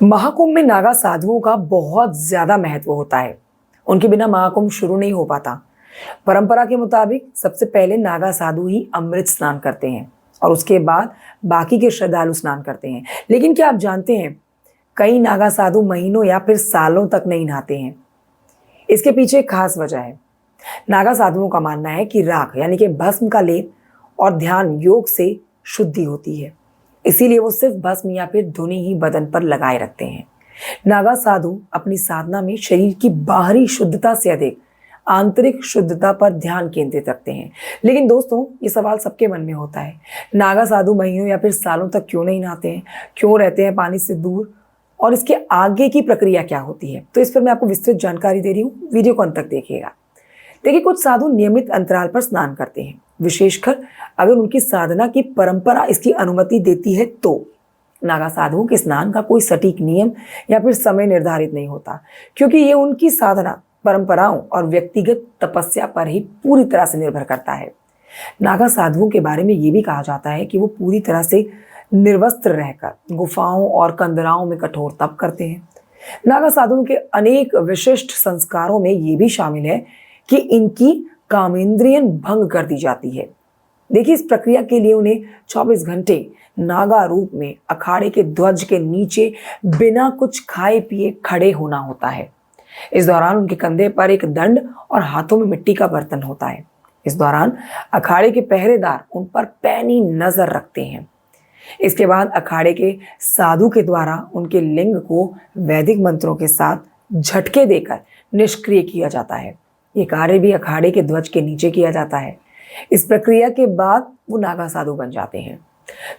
महाकुंभ में नागा साधुओं का बहुत ज्यादा महत्व होता है। उनके बिना महाकुंभ शुरू नहीं हो पाता। परंपरा के मुताबिक सबसे पहले नागा साधु ही अमृत स्नान करते हैं और उसके बाद बाकी के श्रद्धालु स्नान करते हैं। लेकिन क्या आप जानते हैं, कई नागा साधु महीनों या फिर सालों तक नहीं नहाते हैं। इसके पीछे एक खास वजह है। नागा साधुओं का मानना है कि राख यानी कि भस्म का लेप और ध्यान योग से शुद्धि होती है, इसीलिए वो सिर्फ भस्म या फिर धुनी ही बदन पर लगाए रखते हैं। नागा साधु अपनी साधना में शरीर की बाहरी शुद्धता से अधिक आंतरिक शुद्धता पर ध्यान केंद्रित रखते हैं। लेकिन दोस्तों, ये सवाल सबके मन में होता है, नागा साधु महीनों या फिर सालों तक क्यों नहीं नहाते हैं, क्यों रहते हैं पानी से दूर, और इसके आगे की प्रक्रिया क्या होती है। तो इस पर मैं आपको विस्तृत जानकारी दे रही हूँ, वीडियो को अंत तक देखिएगा। देखिए, कुछ साधु नियमित अंतराल पर स्नान करते हैं, विशेषकर अगर उनकी साधना की परंपरा इसकी अनुमति देती है तो। नागा साधुओं के स्नान का कोई सटीक नियम या फिर समय निर्धारित नहीं होता, क्योंकि ये उनकी साधना परंपराओं और व्यक्तिगत तपस्या पर ही पूरी तरह से निर्भर करता है। नागा साधुओं के बारे में ये भी कहा जाता है कि वो पूरी तरह से निर्वस्त्र रहकर गुफाओं और कंदराओं में कठोर तप करते हैं। नागा साधुओं के अनेक विशिष्ट संस्कारों में ये भी शामिल है कि इनकी कामेंद्रियन भंग कर दी जाती है। देखिए, इस प्रक्रिया के लिए उन्हें 24 घंटे नागा रूप में अखाड़े के ध्वज के नीचे बिना कुछ खाए पिए खड़े होना होता है। इस दौरान उनके कंधे पर एक दंड और हाथों में मिट्टी का बर्तन होता है। इस दौरान अखाड़े के पहरेदार उन पर पैनी नजर रखते हैं। इसके बाद अखाड़े के साधु के द्वारा उनके लिंग को वैदिक मंत्रों के साथ झटके देकर निष्क्रिय किया जाता है। ये कार्य भी अखाड़े के ध्वज के नीचे किया जाता है। इस प्रक्रिया के बाद वो नागा साधु बन जाते हैं।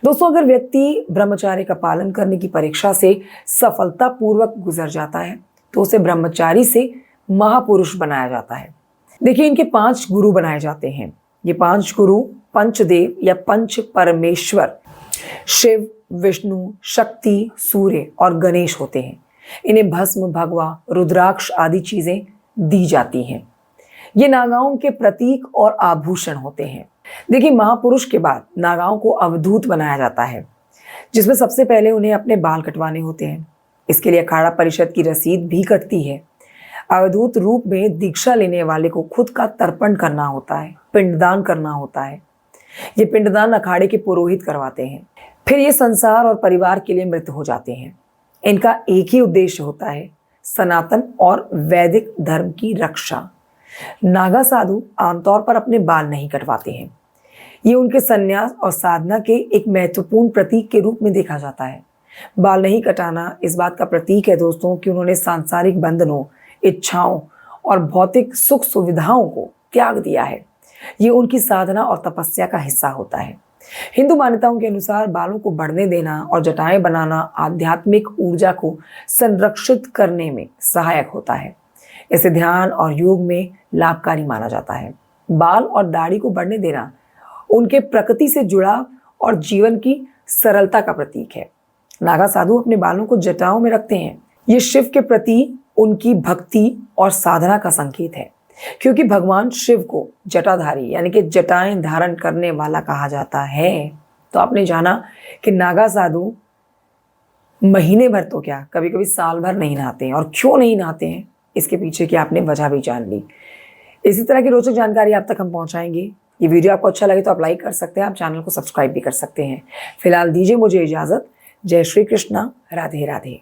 दोस्तों, अगर व्यक्ति ब्रह्मचार्य का पालन करने की परीक्षा से सफलतापूर्वक गुजर जाता है तो उसे ब्रह्मचारी से महापुरुष बनाया जाता है। देखिए, इनके 5 गुरु बनाए जाते हैं। ये 5 गुरु पंचदेव या पंच परमेश्वर शिव, विष्णु, शक्ति, सूर्य और गणेश होते हैं। इन्हें भस्म, भगवा, रुद्राक्ष आदि चीजें दी जाती हैं। ये नागाओं के प्रतीक और आभूषण होते हैं। देखिए, महापुरुष के बाद नागाओं को अवधूत बनाया जाता है, जिसमें सबसे पहले उन्हें अपने बाल कटवाने होते हैं। इसके लिए अखाड़ा परिषद की रसीद भी कटती है। अवधूत रूप में दीक्षा लेने वाले को खुद का तर्पण करना होता है, पिंडदान करना होता है। ये पिंडदान अखाड़े के पुरोहित करवाते हैं। फिर ये संसार और परिवार के लिए मृत हो जाते हैं। इनका एक ही उद्देश्य होता है, सनातन और वैदिक धर्म की रक्षा। नागा साधु आमतौर पर अपने बाल नहीं कटवाते हैं। ये उनके संन्यास और साधना के एक महत्वपूर्ण प्रतीक के रूप में देखा जाता है। बाल नहीं कटाना इस बात का प्रतीक है दोस्तों कि उन्होंने सांसारिक बंधनों, इच्छाओं और भौतिक सुख सुविधाओं को त्याग दिया है। ये उनकी साधना और तपस्या का हिस्सा होता है। हिंदू मान्यताओं के अनुसार बालों को बढ़ने देना और जटाएं बनाना आध्यात्मिक ऊर्जा को संरक्षित करने में सहायक होता है। इसे ध्यान और योग में लाभकारी माना जाता है। बाल और दाढ़ी को बढ़ने देना उनके प्रकृति से जुड़ाव और जीवन की सरलता का प्रतीक है। नागा साधु अपने बालों को जटाओं में रखते हैं। ये शिव के प्रति उनकी भक्ति और साधना का संकेत है, क्योंकि भगवान शिव को जटाधारी यानी कि जटाएं धारण करने वाला कहा जाता है। तो आपने जाना कि नागा साधु महीने भर तो क्या, कभी कभी साल भर नहीं नहाते हैं। और क्यों नहीं नहाते हैं, इसके पीछे की आपने वजह भी जान ली। इसी तरह की रोचक जानकारी आप तक हम पहुंचाएंगे। ये वीडियो आपको अच्छा लगे तो आप लाइक कर सकते हैं, आप चैनल को सब्सक्राइब भी कर सकते हैं। फिलहाल दीजिए मुझे इजाजत। जय श्री कृष्णा, राधे राधे।